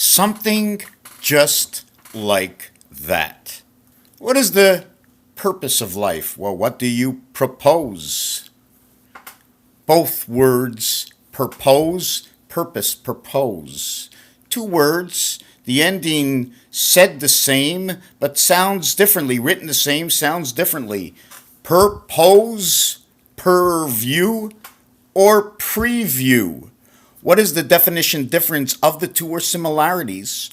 Something just like that. What is the purpose of life? Well, what do you propose? Both words, purpose, propose. Two words, the ending said the same, but sounds differently. Written the same, sounds differently. Purpose, purview, or preview. What is the definition difference of the two or similarities?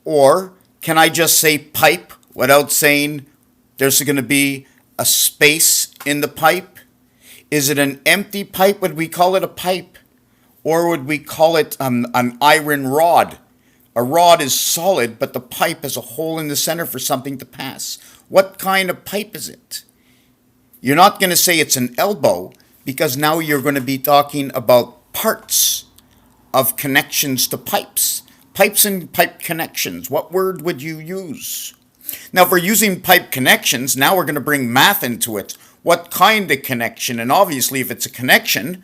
Or can I just say pipe without saying there's going to be a space in the pipe? Is it an empty pipe? Would we call it a pipe? Or would we call it an iron rod? A rod is solid, but the pipe has a hole in the center for something to pass. What kind of pipe is it? You're not going to say it's an elbow, because now you're going to be talking about parts of connections to pipes. Pipes and pipe connections. What word would you use? Now, if we're using pipe connections, now we're going to bring math into it. What kind of connection? And obviously, if it's a connection,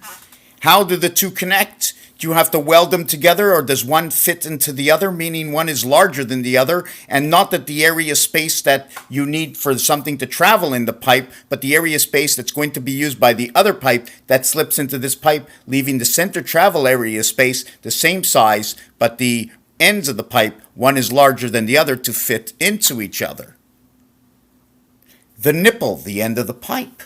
how do the two connect? Do you have to weld them together, or does one fit into the other, meaning one is larger than the other, and not that the area space that you need for something to travel in the pipe, but the area space that's going to be used by the other pipe that slips into this pipe, leaving the center travel area space the same size, but the ends of the pipe, one is larger than the other to fit into each other. The nipple, the end of the pipe.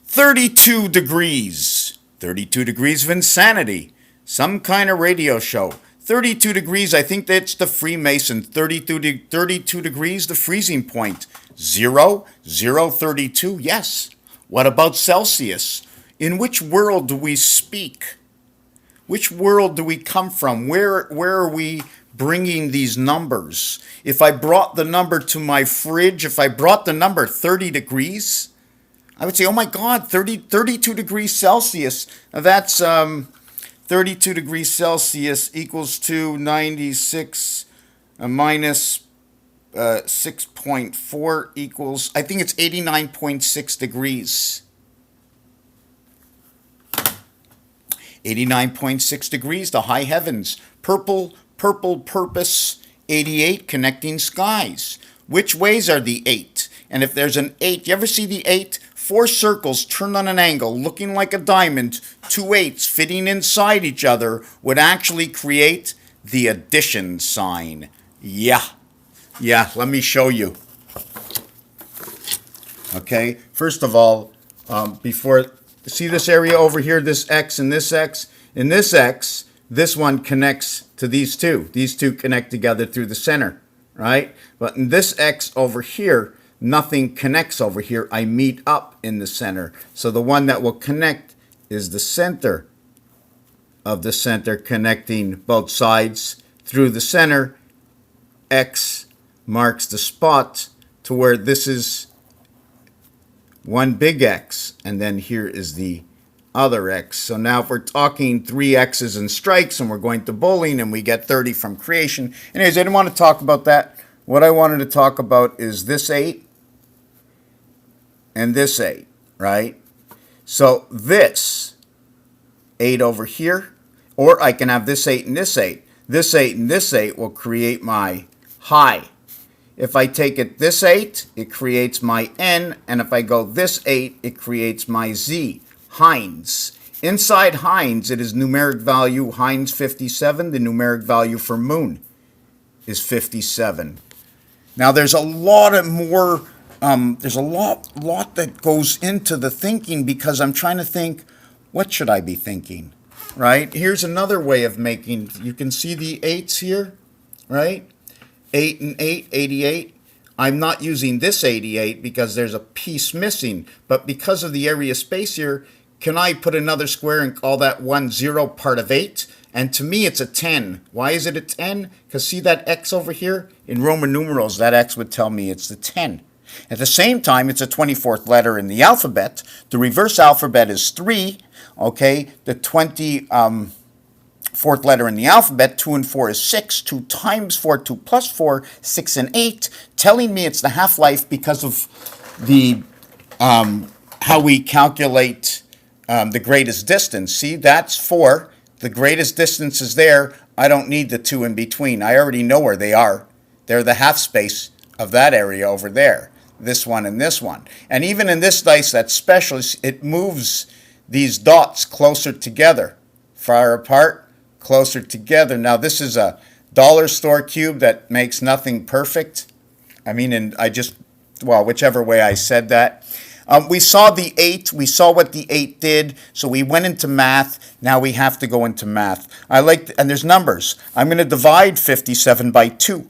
32 degrees. 32 degrees of insanity. Some kind of radio show. 32 degrees, I think that's the Freemason. 32 degrees, the freezing point. 0, 32, yes. What about Celsius? In which world do we speak? Which world do we come from? Where are we bringing these numbers? If I brought the number to my fridge, if I brought the number 30 degrees, I would say, oh my God, 32 degrees Celsius. That's 32 degrees Celsius equals to 96 minus 6.4 equals, I think it's 89.6 degrees. 89.6 degrees, the high heavens. Purple, purpose, 88, connecting skies. Which ways are the 8? And if there's an 8, you ever see the 8? 4 circles turned on an angle, looking like a diamond, 2 8s fitting inside each other would actually create the addition sign. Yeah, let me show you. Okay, first of all, see this area over here, this X and this X? In this X, this one connects to these two. These two connect together through the center, right? But in this X over here, nothing connects over here. I meet up in the center. So the one that will connect is the center of the center, connecting both sides through the center. X marks the spot to where this is one big X, and then here is the other X. So now if we're talking 3 X's and strikes, and we're going to bowling, and we get 30 from creation. Anyways, I didn't want to talk about that. What I wanted to talk about is this 8 and this 8, right? So this 8 over here, or I can have this 8 and this 8. This 8 and this 8 will create my high. If I take it this 8, it creates my N, and if I go this 8, it creates my Z, Heinz. Inside Heinz, it is numeric value Heinz 57. The numeric value for moon is 57. Now there's a lot of more. There's a lot that goes into the thinking, because I'm trying to think, what should I be thinking, right? Here's another way of making. You can see the 8s here, right? 8 and 8, 88. I'm not using this 88 because there's a piece missing, but because of the area space here, can I put another square and call that 1 0 part of 8? And to me, it's a 10. Why is it a 10? Because see that X over here? In Roman numerals, that X would tell me it's the 10. At the same time, it's a 24th letter in the alphabet. The reverse alphabet is 3, okay? The 24th letter in the alphabet, 2 and 4 is 6. 2 times 4, 2 plus 4, 6 and 8, telling me it's the half-life because of the how we calculate the greatest distance. See, that's 4 The greatest distance is there. I don't need the two in between. I already know where they are. They're the half space of that area over there. This one and this one. And even in this dice that's special, it moves these dots closer together. Far apart, closer together. Now this is a dollar store cube that makes nothing perfect. I mean, and whichever way I said that. We saw the 8. We saw what the 8 did. So we went into math. Now we have to go into math. And there's numbers. I'm going to divide 57 by 2.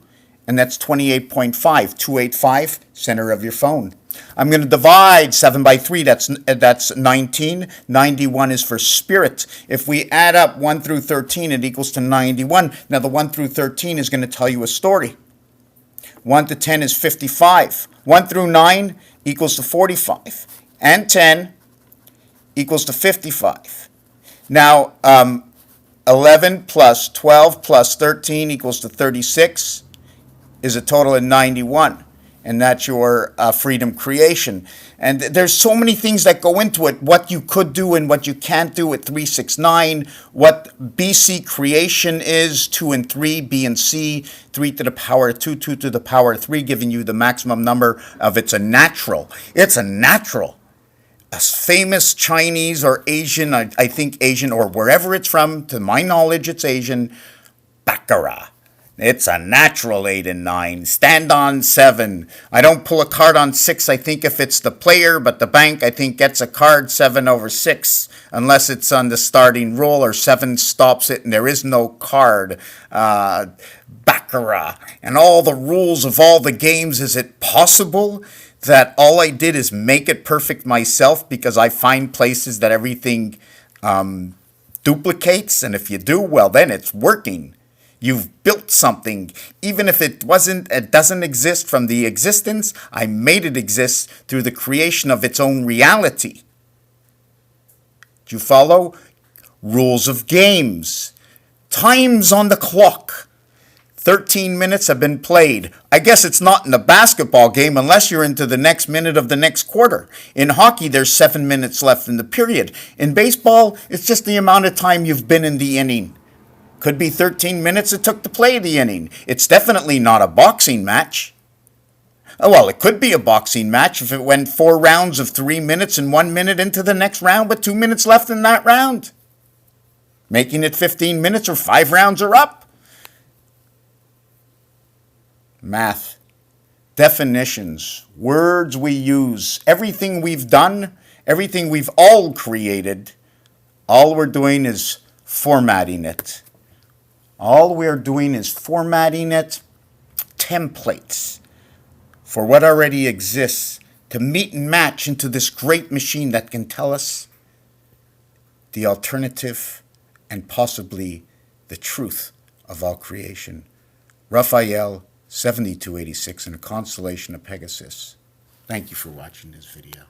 And that's 28.5. 285, center of your phone. I'm going to divide 7 by 3. That's 19. 91 is for spirit. If we add up 1 through 13, it equals to 91. Now the 1 through 13 is going to tell you a story. 1 to 10 is 55. 1 through 9 equals to 45. And 10 equals to 55. Now, 11 plus 12 plus 13 equals to 36 is a total of 91. And that's your freedom creation. And there's so many things that go into it, what you could do and what you can't do at 369, what BC creation is, 2 and 3, B and C, 3 to the power of 2, 2 to the power of 3, giving you the maximum number of it's a natural. It's a natural. A famous Chinese or Asian, I think Asian or wherever it's from, to my knowledge it's Asian, baccarat. It's a natural 8 and 9. Stand on 7. I don't pull a card on 6, I think, if it's the player, but the bank, I think, gets a card 7 over 6, unless it's on the starting roll or 7 stops it and there is no card. Baccarat. And all the rules of all the games, is it possible that all I did is make it perfect myself because I find places that everything duplicates? And if you do, well, then it's working. You've built something, even if it doesn't exist from the existence, I made it exist through the creation of its own reality. Do you follow? Rules of games. Times on the clock. 13 minutes have been played. I guess it's not in a basketball game unless you're into the next minute of the next quarter. In hockey, there's 7 minutes left in the period. In baseball, it's just the amount of time you've been in the inning. Could be 13 minutes it took to play the inning. It's definitely not a boxing match. Well, it could be a boxing match if it went 4 rounds of 3 minutes and 1 minute into the next round with 2 minutes left in that round. Making it 15 minutes or 5 rounds are up. Math. Definitions. Words we use. Everything we've done, everything we've all created, all we're doing is formatting it. All we're doing is formatting it, templates for what already exists to meet and match into this great machine that can tell us the alternative and possibly the truth of all creation. Raphael, 7286, in a constellation of Pegasus. Thank you for watching this video.